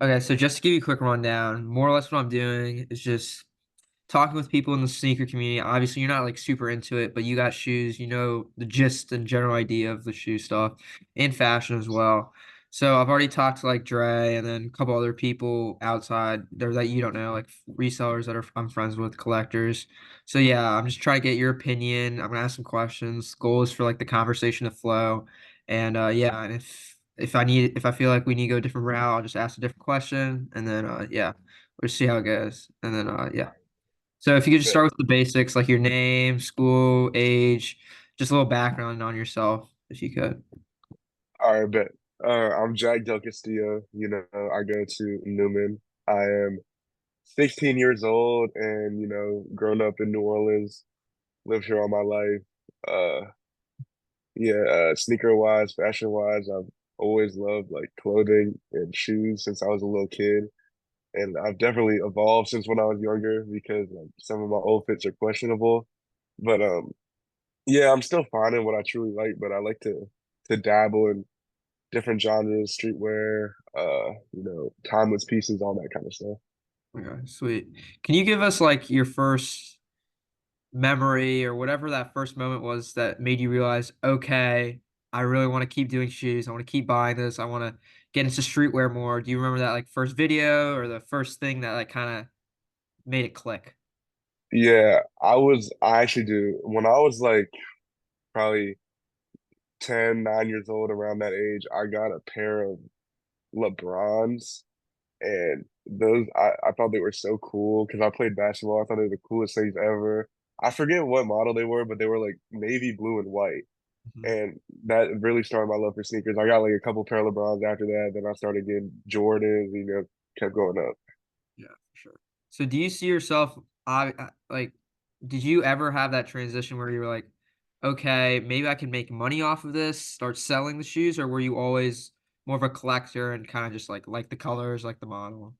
Okay, so just to give you a quick rundown, more or less what I'm doing is just talking with people in the sneaker community. Obviously, you're not like super into it, but you got shoes, you know the gist and general idea of the shoe stuff and fashion as well. So I've already talked to like Dre and then a couple other people outside there that you don't know, like resellers that I'm friends with, collectors. So yeah, I'm just trying to get your opinion. I'm gonna ask some questions. Goal is for like the conversation to flow. And yeah, and if I feel like we need to go a different route, I'll just ask a different question and then yeah, we'll just see how it goes. And then yeah. So if you could just Bet. start with the basics, like your name, school, age, just a little background on yourself, if you could. All right, bet. I'm Jack Del Castillo. I go to Newman. I am 16 years old and, grown up in New Orleans, lived here all my life. Sneaker wise, fashion wise, I've always loved like clothing and shoes since I was a little kid. And I've definitely evolved since when I was younger because like some of my old fits are questionable. But yeah, I'm still finding what I truly like, but I like to dabble in different genres, streetwear, timeless pieces, all that kind of stuff. Okay, sweet. Can you give us like your first memory or whatever that first moment was that made you realize, okay, I really want to keep doing shoes. I want to keep buying this. I want to get into streetwear more. Do you remember that like first video or the first thing that like kind of made it click? Yeah, I actually do. When I was like probably 10, 9 years old, around that age, I got a pair of LeBrons. And I thought they were so cool because I played basketball. I thought they were the coolest things ever. I forget what model they were, but they were like navy blue and white. Mhm. And that really started my love for sneakers. I got like a couple pair of LeBrons after that. Then I started getting Jordans, kept going up. Yeah, for sure. So do you see yourself, like, did you ever have that transition where you were like, okay, maybe I can make money off of this, start selling the shoes, or were you always more of a collector and kind of just like the colors, like the model?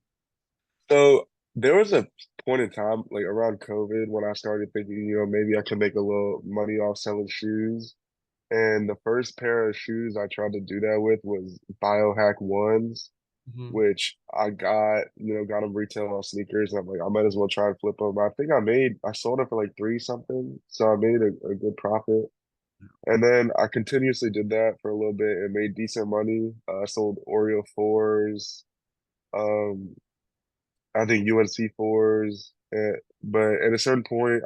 So there was a point in time, like around COVID, when I started thinking, maybe I could make a little money off selling shoes. And the first pair of shoes I tried to do that with was Biohack ones, Hmm. which I got them retail on sneakers. And I'm like, I might as well try and flip them. I think I sold it for like three something. So I made a good profit. And then I continuously did that for a little bit and made decent money. I sold Oreo 4s, um, I think UNC 4s. But at a certain point,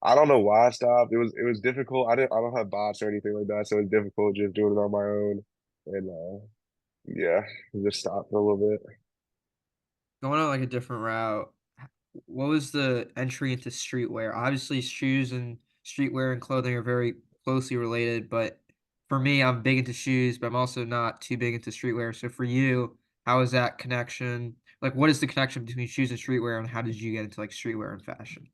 I don't know why I stopped. It was difficult. I don't have bots or anything like that, so it's difficult just doing it on my own. And yeah, just stopped for a little bit. Going on like a different route, what was the entry into streetwear? Obviously, shoes and streetwear and clothing are very closely related, but for me, I'm big into shoes, but I'm also not too big into streetwear. So for you, how is that connection? Like, what is the connection between shoes and streetwear, and how did you get into like streetwear and fashion?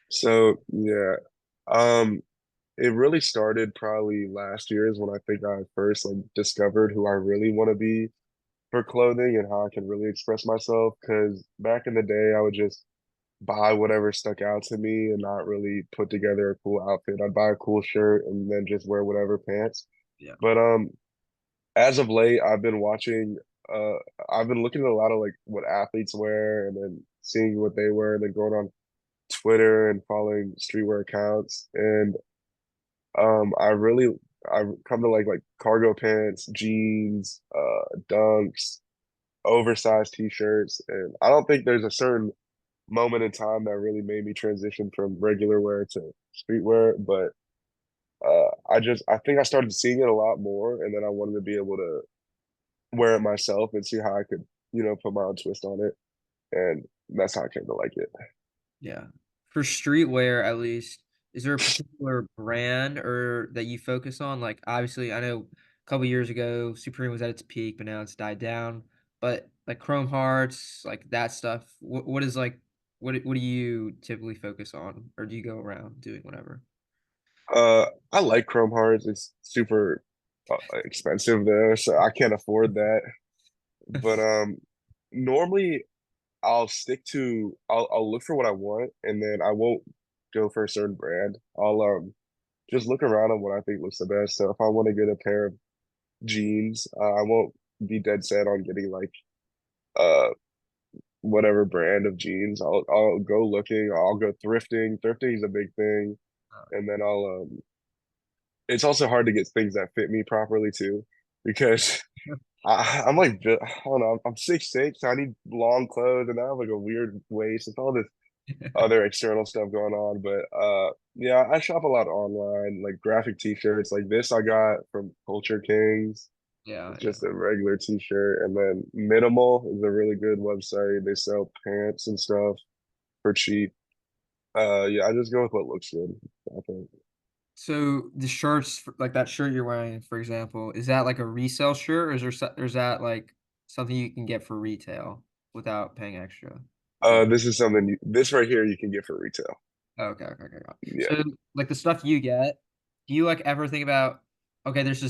So yeah, um, it really started probably last year is when I think I first like discovered who I really want to be for clothing and how I can really express myself. Because back in the day, I would just buy whatever stuck out to me and not really put together a cool outfit. I'd buy a cool shirt and then just wear whatever pants. Yeah. But as of late, uh I've been looking at a lot of like what athletes wear and then seeing what they wear and then going on Twitter and following streetwear accounts. And I really I've come to like cargo pants, jeans, dunks, oversized t-shirts. And I don't think there's a certain moment in time that really made me transition from regular wear to streetwear, but I think I started seeing it a lot more, and then I wanted to be able to wear it myself and see how I could, put my own twist on it, and that's how I came to like it. Yeah. For streetwear, at least, is there a particular brand or that you focus on? Like, obviously, I know a couple years ago, Supreme was at its peak, but now it's died down. But like Chrome Hearts, like that stuff, what is like, what do you typically focus on, or do you go around doing whatever? I like Chrome Hearts. It's super expensive though, so I can't afford that. But normally I'll look for what I want, and then I won't go for a certain brand. I'll just look around on what I think looks the best. So if I want to get a pair of jeans, I won't be dead set on getting like uh whatever brand of jeans. I'll go looking. I'll go thrifting. Thrifting is a big thing, and then I'll. It's also hard to get things that fit me properly too, because I'm like I don't know. I'm 6'6". So I need long clothes, and I have like a weird waist. It's all this other external stuff going on. But yeah, I shop a lot online, like graphic t-shirts. Like this I got from Culture Kings. Yeah, It's yeah. just a regular t-shirt. And then Minimal is a really good website. They sell pants and stuff for cheap. Yeah, I just go with what looks good, I think. So the shirts, like that shirt you're wearing, for example, is that like a resale shirt, or or is that like something you can get for retail without paying extra? Do you know? This is something this right here you can get for retail. Oh, okay, okay, okay, got it. Yeah. So like the stuff you get, do you like ever think about, okay, there's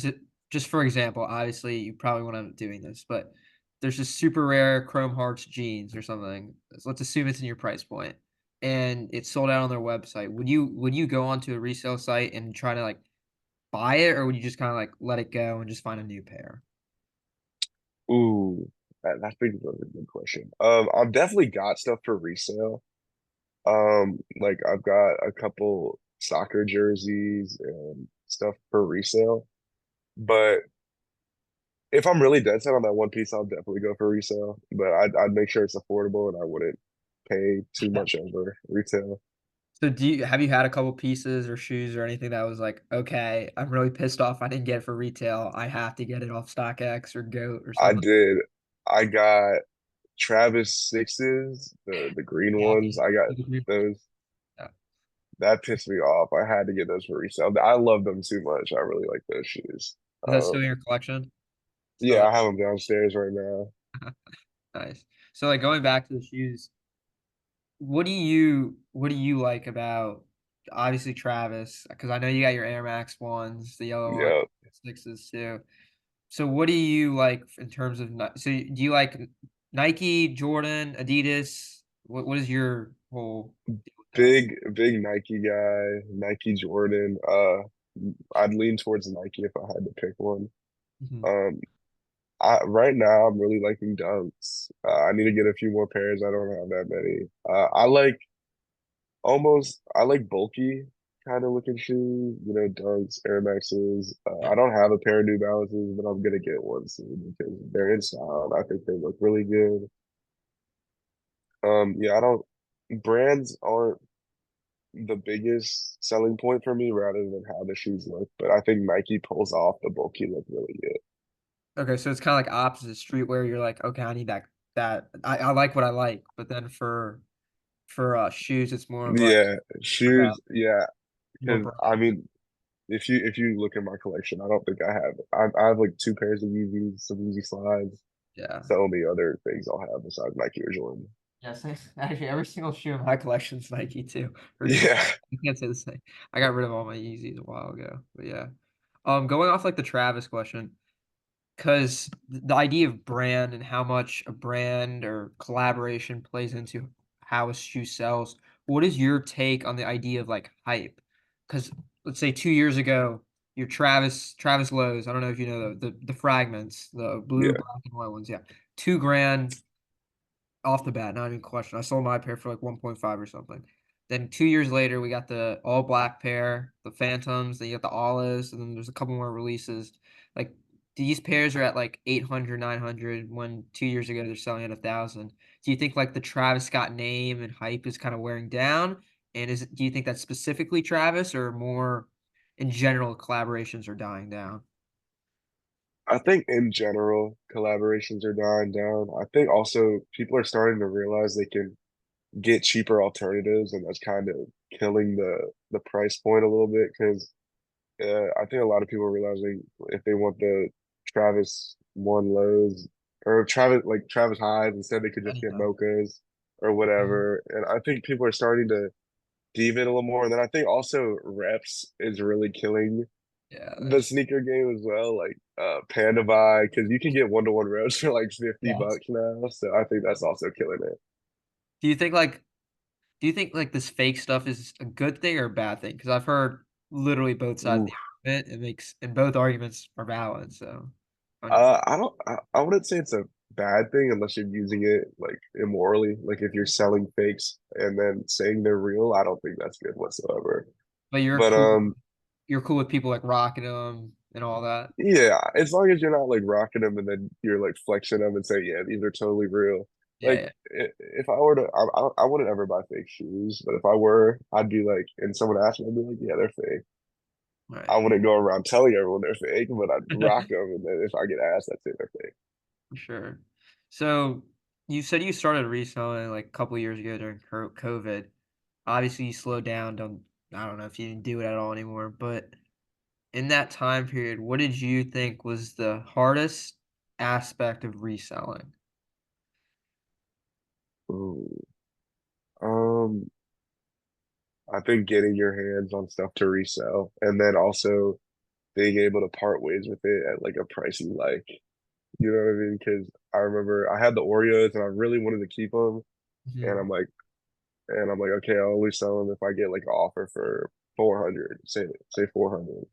just for example, obviously you probably want to doing this, but there's this super rare Chrome Hearts jeans or something. So let's assume it's in your price point and it's sold out on their website. Would you go onto a resale site and try to like buy it, or would you just kind of like let it go and just find a new pair? Ooh, that brings up a good question. I've definitely got stuff for resale. Like I've got a couple soccer jerseys and stuff for resale. But if I'm really dead set on that one piece, I'll definitely go for resale. But I'd make sure it's affordable and I wouldn't pay too much over retail. So have you had a couple pieces or shoes or anything that was like, okay, I'm really pissed off I didn't get it for retail. I have to get it off StockX or Goat or I something. did. I got Travis Sixes, the green Yeah, ones. I got those. yeah. That pissed me off. I had to get those for resale. I love them too much. I really like those shoes. Is that still in your collection? Still Yeah, I have them downstairs right now. nice. So like going back to the shoes, what do you like about obviously Travis? Because I know you got your Air Max ones, the yellow one, Yeah, sixes too. So what do you like in terms of so do you like Nike, Jordan, Adidas? What is your whole deal with that? big Nike guy, Nike Jordan. I'd lean towards Nike if I had to pick one. Mhm. Um, right now I'm really liking Dunks. I need to get a few more pairs. I don't have that many. I like bulky kind of looking shoes, Dunks, Air Maxes. Yeah. I don't have a pair of New Balances, but I'm gonna get one soon because they're in style. And I think they look really good. Yeah, I don't brands aren't the biggest selling point for me rather than how the shoes look, but I think Nike pulls off the bulky look really good. Okay, so it's kind of like opposite streetwear. You're like, okay, I need that. I like what I like, but then for shoes, it's more of like Yeah, about shoes, yeah, more because brand. I mean, if you look at my collection, I don't think I have like two pairs of Yeezys, some Yeezy slides. Yeah. It's the only other things I'll have besides Nike or Jordan. Yeah, actually, every single shoe in my collection's Nike too, for sure. Yeah, You can't say the same. I got rid of all my Yeezys a while ago, but yeah. Going off like the Travis question, because the idea of brand and how much a brand or collaboration plays into how a shoe sells. What is your take on the idea of like hype? Because let's say 2 years ago, your Travis Lowe's, I don't know if you know the fragments, the blue, yeah. black, and white ones, yeah, 2 grand off the bat, not even question. I sold my pair for like 1.5 or something. Then 2 years later, we got the all black pair, the Phantoms, then you got the olives, and then there's a couple more releases. Like these pairs are at like 800, 900, when 2 years ago they're selling at 1,000. Do you think like the Travis Scott name and hype is kind of wearing down? And do you think that's specifically Travis or more in general collaborations are dying down? I think in general, collaborations are dying down. I think also people are starting to realize they can get cheaper alternatives, and that's kind of killing the price point a little bit because I think a lot of people are realizing if they want the Travis one lows or Travis highs, instead they could just get Anything. mochas or Mhm. whatever. And I think people are starting to deviate a little more. And then I think also reps is really killing Yeah, the that's sneaker game as well, like Panda Buy, because you can get one-to-one reps for like 50 yeah. bucks now. So I think that's also killing it. Do you think like Do you think like this fake stuff is a good thing or a bad thing? Because I've heard literally both sides of Ooh. the argument. It makes and both arguments are valid. So, I'm just I don't. I wouldn't say it's a bad thing unless you're using it like immorally. Like if you're selling fakes and then saying they're real, I don't think that's good whatsoever. But But you're cool with people like rocking them and all that. yeah, as long as you're not like rocking them and then you're like flexing them and say, yeah, these are totally real. Yeah, Like yeah, if I were to, I wouldn't ever buy fake shoes, but if I were, I'd be like, and someone asked me, I'd be like, yeah, they're fake. I right. wouldn't go around telling everyone they're fake, but I'd rock them, and then if I get asked, I'd say they're fake. For sure. So you said you started reselling like a couple years ago during COVID. Obviously, you slowed down. Don't I don't know if you didn't do it at all anymore, but in that time period, what did you think was the hardest aspect of reselling? Ooh. Um, I think getting your hands on stuff to resell, and then also being able to part ways with it at like a price you like. You know what I mean? Because I remember I had the Oreos and I really wanted to keep them, and Mhm. I'm like, okay, I'll only sell them if I get like an offer for 400, say 400.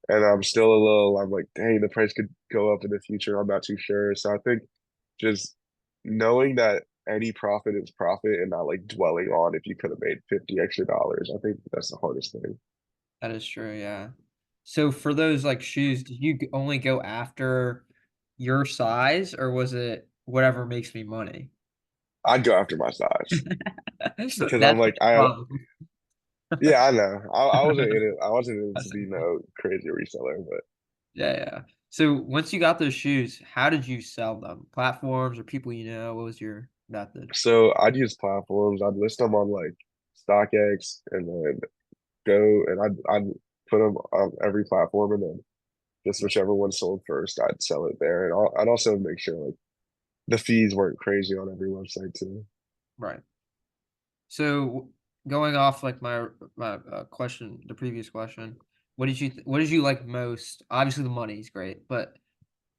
And I'm still a little, I'm like, dang, the price could go up in the future. I'm not too sure. So I think just knowing that any profit is profit and not like dwelling on if you could have made 50 extra dollars, I think that's the hardest thing. That is true, yeah. So for those like shoes, did you only go after your size or was it whatever makes me money? I'd go after my size So because I'm that's the like, problem. yeah, I know. I wasn't in it. I wasn't in it to That's be okay. no crazy reseller, but Yeah, yeah. So once you got those shoes, how did you sell them? Platforms or people you know? What was your method? so I'd use platforms. I'd list them on like StockX and then go and I'd put them on every platform and then just whichever one sold first, I'd sell it there. And I'd also make sure like the fees weren't crazy on every website too. Right. So going off like my question, the previous question, what did you like most? Obviously the money's great, but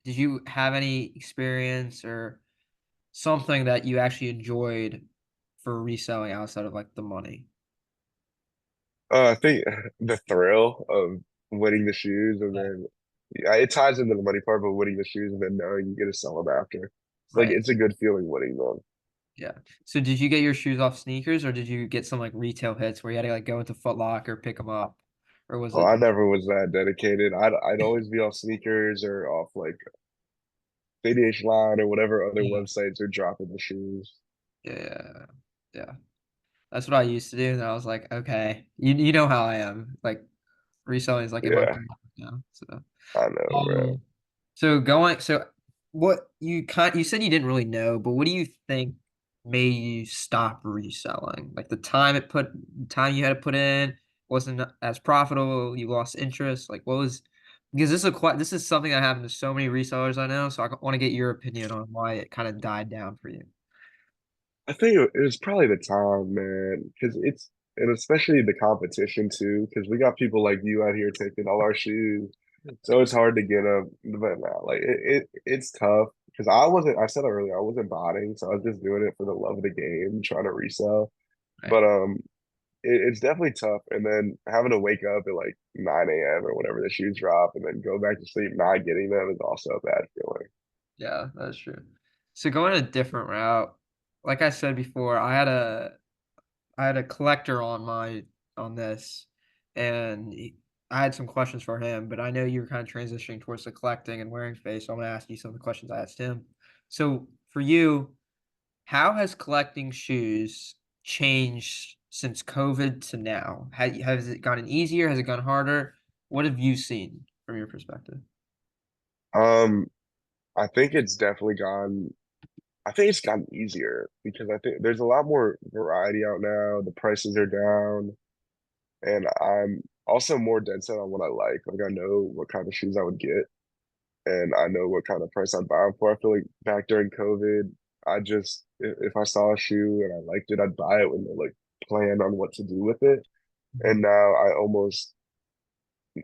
did you have any experience or something that you actually enjoyed for reselling outside of like the money? I think the thrill of winning the shoes and then yeah, it ties into the money part, but winning the shoes and then knowing you get to sell them after. It's like Right. it's a good feeling winning them. Yeah. So did you get your shoes off sneakers or did you get some like retail hits where you had to like go into Foot Locker, pick them up? Or was Oh, it I never was that dedicated. I'd always be off sneakers or off like Fade Line or whatever other yeah. websites are dropping the shoes. Yeah. Yeah. That's what I used to do. And I was like, okay, you know how I am. Like reselling is like in my Yeah, blood now. So I know, right? um so what you said you didn't really know, but what do you think made you stop reselling? Like the time you had to put in wasn't as profitable, you lost interest. Like what was because this is something that happened to so many resellers I know, so I want to get your opinion on why it kind of died down for you. I think it was probably the time, man, because it's and especially the competition too, because we got people like you out here taking all our shoes, so it's hard to get them. But now, like it's tough because I wasn't. I said earlier I wasn't botting, so I was just doing it for the love of the game, trying to resell. Right. But it's definitely tough. And then having to wake up at like 9 a.m. or whatever the shoes drop, and then go back to sleep not getting them is also a bad feeling. Yeah, that's true. So going a different route, like I said before, I had a collector on this, and I had some questions for him. But I know you were kind of transitioning towards the collecting and wearing face, so I'm gonna ask you some of the questions I asked him. So for you, how has collecting shoes changed since COVID to now? Has it gotten easier? Has it gotten harder? What have you seen from your perspective? Um, I think it's definitely gone. I think it's gotten easier because I think there's a lot more variety out now. The prices are down, and I'm also more dead set on what I like. Like I know what kind of shoes I would get, and I know what kind of price I'd buy them for. I feel like back during COVID, I just if I saw a shoe and I liked it, I'd buy it with no like plan on what to do with it. And Mhm. now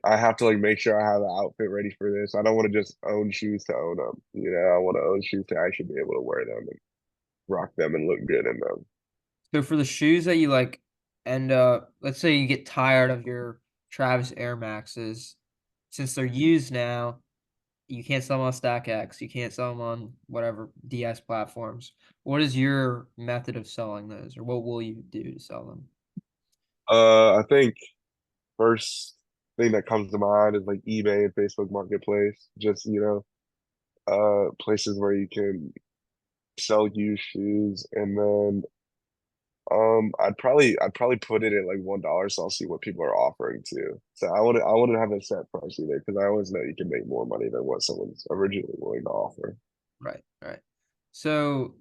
I have to like make sure I have an outfit ready for this. I don't want to just own shoes to own them. You know, I want to own shoes to actually be able to wear them and rock them and look good in them. So for the shoes that you like end up, let's say you get tired of your Travis Air Maxes, since they're used now, You can't sell them on StackX. You can't sell them on whatever DS platforms. What is your method of selling those, or what will you do to sell them? I think first thing that comes to mind is like eBay and Facebook Marketplace. Just, places where you can sell used shoes, and then I'd probably put it at like $1 so I'll see what people are offering too. So I wouldn't have a set price either because I always know you can make more money than what someone's originally willing to offer. Right, right. So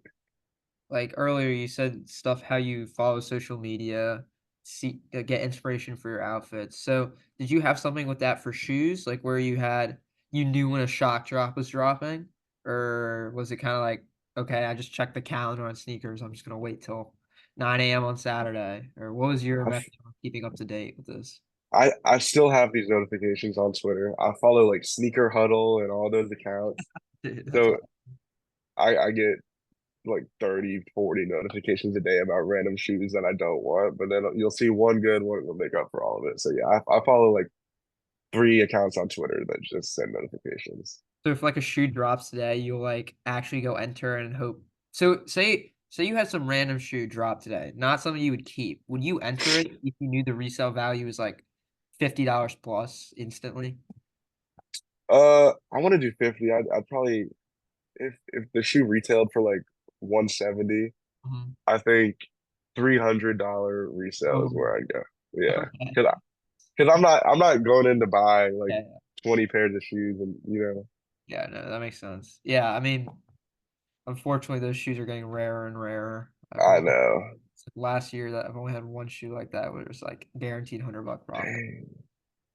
like earlier you said stuff how you follow social media, see get inspiration for your outfits. So did you have something with that for shoes, like where you knew when a shock drop was dropping, or was it kind of like, okay, I just checked the calendar on sneakers, I'm just gonna wait till 9 a.m. on Saturday, or what was your I method of keeping up to date with this? I still have these notifications on Twitter. I follow like Sneaker Huddle and all those accounts. Dude, that's So all. I get like 30, 40 notifications a day about random shoes that I don't want, but then you'll see one good one will make up for all of it. So yeah, I follow like three accounts on Twitter that just send notifications. So if like a shoe drops today, you'll like actually go enter and hope. So say you had some random shoe drop today, not something you would keep. Would you enter it if you knew the resale value is like $50 plus instantly? I want to do 50. I'd probably if the shoe retailed for like 170, Mhm. I think $300 resale is Oh, where I'd go. Yeah. okay. Because I'm not going in to buy like Yeah, 20 pairs of shoes and yeah, no, that makes sense. Yeah, I mean, unfortunately, those shoes are getting rarer and rarer. I've I only know. it's like last year that I've only had one shoe like that where it was like guaranteed $100 profit. Dang.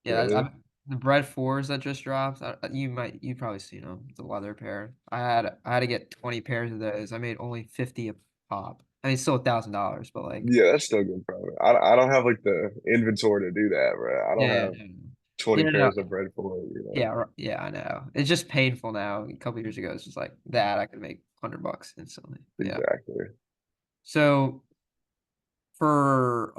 Yeah, Really? the Bread Fours that just dropped. You probably seen them. The leather pair. I had to get 20 pairs of those. I made only 50 a pop. I mean, still $1,000, but like, Yeah, that's still good profit. I don't have like the inventory to do that, bro. I don't yeah, have yeah, 20 yeah, no, pairs of bread for yeah, yeah. I know. It's just painful now. A couple years ago, it's just like that. I could make $100 instantly. Yeah. exactly. So for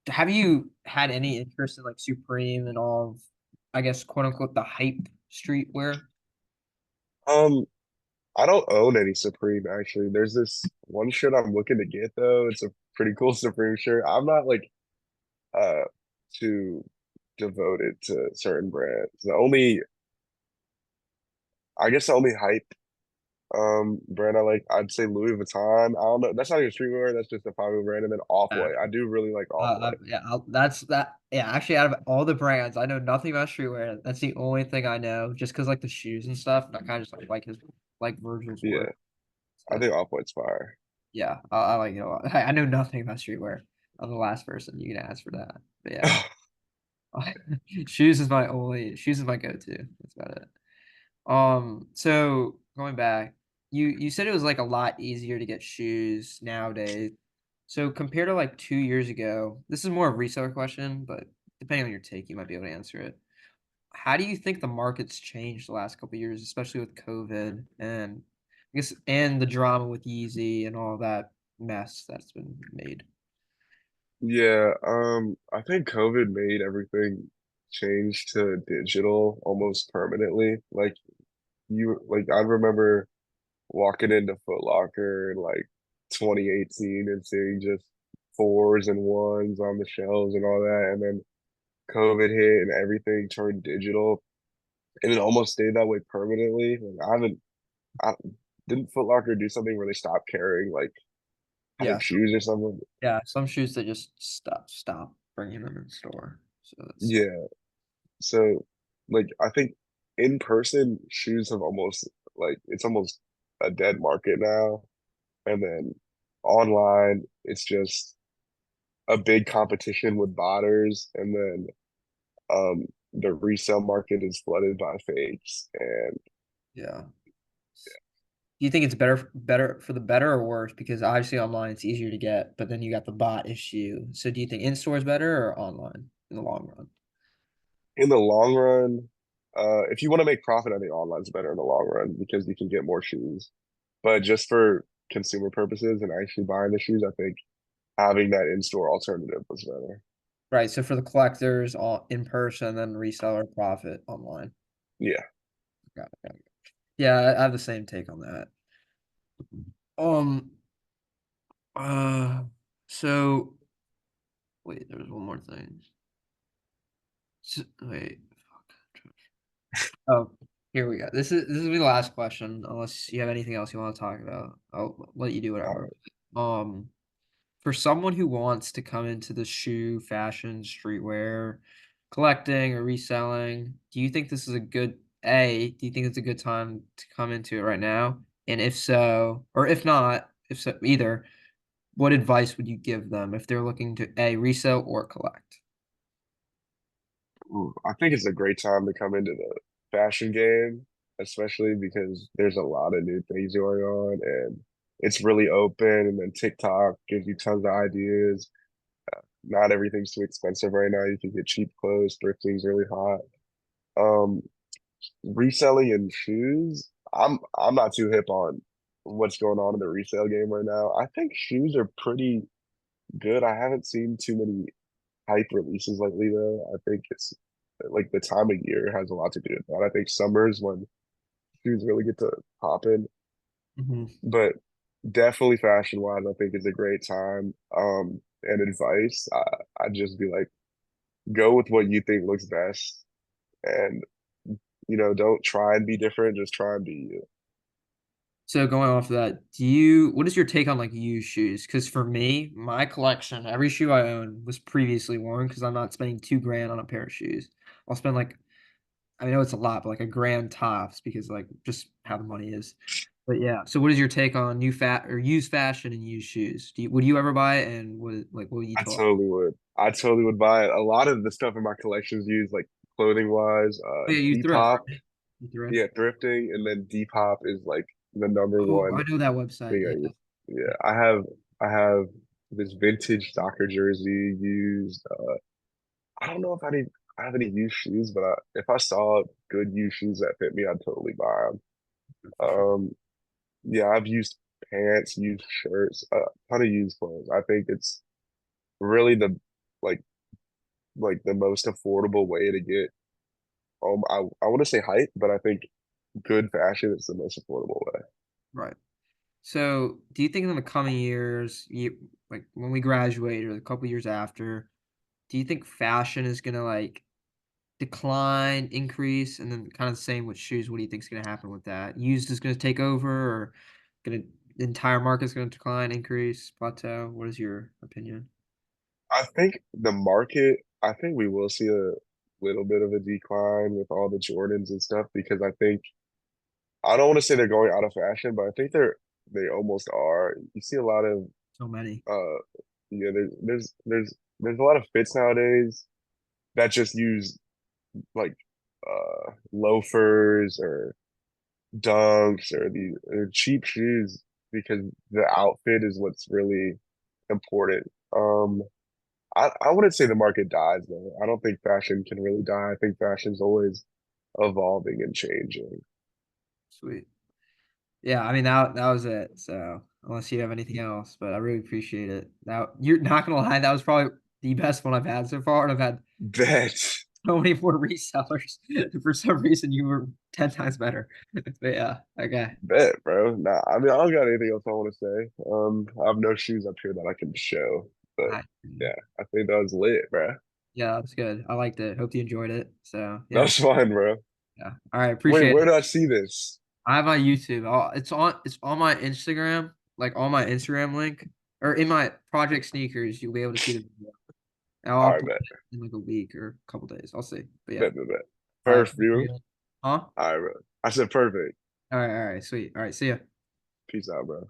have you had any interest in like Supreme and all of, I guess, quote unquote, the hype streetwear? Um, I don't own any Supreme actually. There's this one shirt I'm looking to get though. It's a pretty cool Supreme shirt. I'm not like uh too devoted to certain brands. I guess the only hype brand I like, I'd say Louis Vuitton. I don't know. That's not even streetwear, that's just a popular brand. And then Off-White. I do really like Off-White. Yeah, that's that. Yeah, actually, out of all the brands, I know nothing about streetwear. That's the only thing I know, just because like the shoes and stuff. And I kind of just like his like Virgil's Yeah, work. I So think Off-White's fire. yeah, I like it a lot. I know nothing about streetwear. I'm the last person you can ask for that. But yeah, shoes is my go-to. That's about it. So going back, you said it was like a lot easier to get shoes nowadays. So compared to like 2 years ago, this is more of a reseller question, but depending on your take, you might be able to answer it. How do you think the market's changed the last couple of years, especially with COVID and I guess and the drama with Yeezy and all that mess that's been made? Yeah, I think COVID made everything change to digital almost permanently. Like I remember walking into Foot Locker in like 2018 and seeing just fours and ones on the shelves and all that, and then COVID hit and everything turned digital, and it almost stayed that way permanently. I didn't Foot Locker do something where they stopped carrying like Yeah, hype shoes or something? yeah. Some shoes that just stop bringing them in the store. So that's Yeah. So, like, I think in person shoes have almost like it's almost a dead market now. And then online, it's just a big competition with botters. And then the resale market is flooded by fakes. And yeah. Do you think it's better for the better or worse? Because obviously online it's easier to get, but then you got the bot issue. So do you think in store is better or online in the long run? in the long run, if you want to make profit, I think online's better in the long run because you can get more shoes. But just for consumer purposes and actually buying the shoes, I think having that in-store alternative was better. Right. So for the collectors, all in person, then reseller profit online. Yeah. Got it, got it. Yeah, I have the same take on that. Um, uh, so wait, there's one more thing. Wait, fuck. Oh, here we go. This will be the last question, unless you have anything else you want to talk about. I'll let you do All whatever. right. Um, for someone who wants to come into the shoe, fashion, streetwear, collecting or reselling, do you think this is a good do you think it's a good time to come into it right now? And if so, or if not, if so either, what advice would you give them if they're looking to resell or collect? Ooh, I think it's a great time to come into the fashion game, especially because there's a lot of new things going on and it's really open. And then TikTok gives you tons of ideas. Not everything's too expensive right now. You can get cheap clothes. Thrifting's really hot. Um, Reselling in shoes, I'm not too hip on what's going on in the resale game right now. I think shoes are pretty good. I haven't seen too many hype releases lately though. I think it's like the time of year has a lot to do with that. I think summer is when shoes really get to pop in. Mhm. But definitely fashion wise, I think is a great time. And advice, I'd just be like, go with what you think looks best, and don't try and be different. Just try and be you. So going off of that, what is your take on like used shoes? Because for me, my collection, every shoe I own was previously worn because I'm not spending 2 grand on a pair of shoes. I'll spend like, I know it's a lot, but like a grand tops because like just how the money is. But yeah, so what is your take on new fat or used fashion and used shoes? Would you ever buy it and what would you I talk? totally would. I totally would buy it. A lot of the stuff in my collections used like clothing wise. Oh yeah, you thrift, Depop, right? You thrift. yeah, thrifting, and then Depop is like the number Oh, one I know that website. thing I Yeah. use. Yeah, I have this vintage soccer jersey used. I don't know if I have any used shoes, but if I saw good used shoes that fit me, I'd totally buy them. Um, yeah, I've used pants, used shirts, a ton of used clothes. I think it's really the like the most affordable way to get I want to say hype, but I think good fashion is the most affordable way. Right. So, do you think in the coming years, like when we graduate or a couple years after, do you think fashion is gonna like decline, increase, and then kind of the same with shoes? What do you think is gonna happen with that? Used is gonna take over, or gonna the entire market's gonna decline, increase, plateau? What is your opinion? I think the market, I think we will see a little bit of a decline with all the Jordans and stuff because I don't want to say they're going out of fashion, but I think they almost are. You see a lot of So many. uh there's a lot of fits nowadays that just use like loafers or dunks or these cheap shoes because the outfit is what's really important. I wouldn't say the market dies though. I don't think fashion can really die. I think fashion's always evolving and changing. Sweet. Yeah, I mean that was it. So unless you have anything else, but I really appreciate it. Now you're not gonna lie, that was probably the best one I've had so far, and I've had Bet. so many more resellers. For some reason, you were 10 times better. But yeah, okay. Bet, bro. Nah, I mean, I don't got anything else I want to say. I have no shoes up here that I can show, but I, yeah, I think that was lit, bro. yeah, that's good. I liked it. Hope you enjoyed it. So That yeah, was fun, bro. yeah. All right, Wait, appreciate where it. did I see this? I have my YouTube. It's on my Instagram, like on my Instagram link, or in my Project Sneakers. You'll be able to see the video. And All I'll right, upload bet, it in like a week or a couple days. I'll see. But yeah. bet. All right. Perfect, bro. Appreciate it. Huh? All right, bro. I said perfect. All right. All right. Sweet. All right. See ya. Peace out, bro.